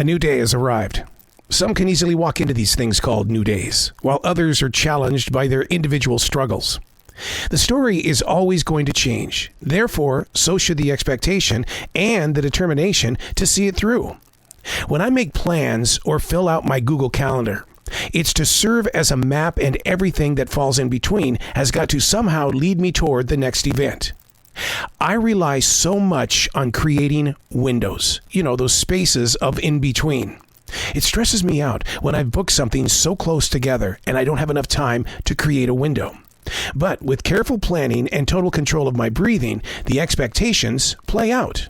A new day has arrived. Some can easily walk into these things called new days, while others are challenged by their individual struggles. The story is always going to change. Therefore, so should the expectation and the determination to see it through. When I make plans or fill out my Google Calendar, it's to serve as a map, and everything that falls in between has got to somehow lead me toward the next event. I rely so much on creating windows, those spaces of in between. It stresses me out when I've booked something so close together and I don't have enough time to create a window. But with careful planning and total control of my breathing, the expectations play out.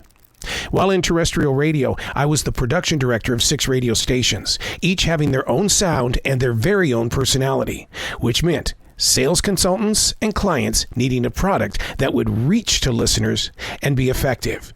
While in terrestrial radio, I was the production director of 6 radio stations, each having their own sound and their very own personality, which meant sales consultants and clients needing a product that would reach to listeners and be effective.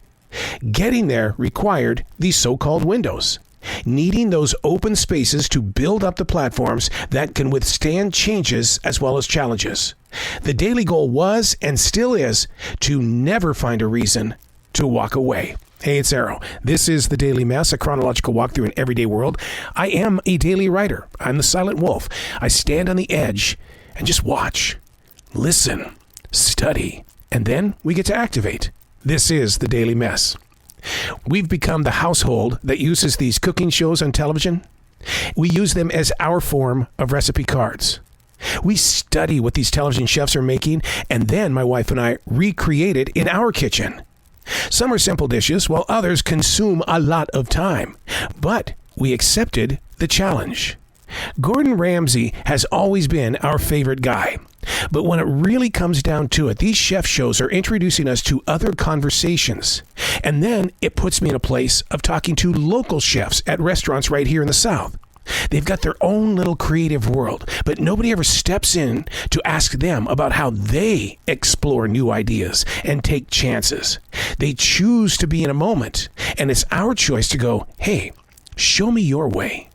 Getting there required these so-called windows, needing those open spaces to build up the platforms that can withstand changes as well as challenges. The daily goal was, and still is, to never find a reason to walk away. Hey, it's Arrow. This is The Daily Mess, a chronological walk through an everyday world. I am a daily writer. I'm the silent wolf. I stand on the edge and just watch, listen, study, and then we get to activate. This is The Daily Mess. We've become the household that uses these cooking shows on television. We use them as our form of recipe cards. We study what these television chefs are making, and then my wife and I recreate it in our kitchen. Some are simple dishes, while others consume a lot of time. But we accepted the challenge. Gordon Ramsay has always been our favorite guy. But when it really comes down to it, these chef shows are introducing us to other conversations. And then it puts me in a place of talking to local chefs at restaurants right here in the South. They've got their own little creative world, but nobody ever steps in to ask them about how they explore new ideas and take chances. They choose to be in a moment, and it's our choice to go, hey, show me your way.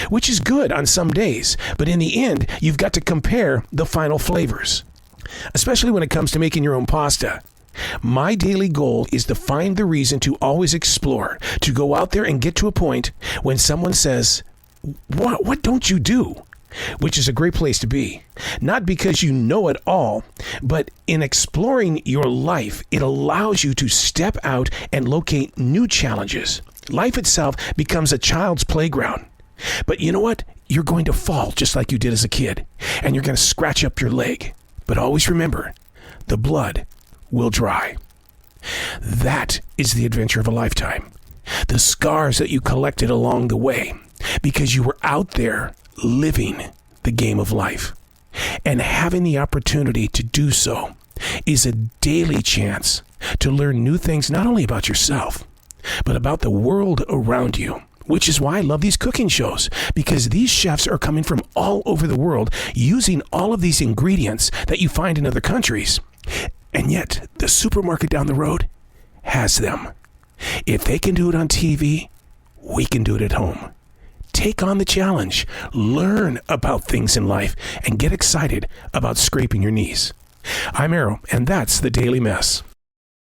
Which is good on some days, but in the end, you've got to compare the final flavors, especially when it comes to making your own pasta. My daily goal is to find the reason to always explore, to go out there and get to a point when someone says, what don't you do? Which is a great place to be. Not because you know it all, but in exploring your life, it allows you to step out and locate new challenges. Life itself becomes a child's playground. But you know what? You're going to fall just like you did as a kid, and you're going to scratch up your leg. But always remember, the blood will dry. That is the adventure of a lifetime. The scars that you collected along the way, because you were out there living the game of life. And having the opportunity to do so is a daily chance to learn new things, not only about yourself, but about the world around you. Which is why I love these cooking shows, because these chefs are coming from all over the world using all of these ingredients that you find in other countries. And yet, the supermarket down the road has them. If they can do it on TV, we can do it at home. Take on the challenge, learn about things in life, and get excited about scraping your knees. I'm Arrow, and that's The Daily Mess.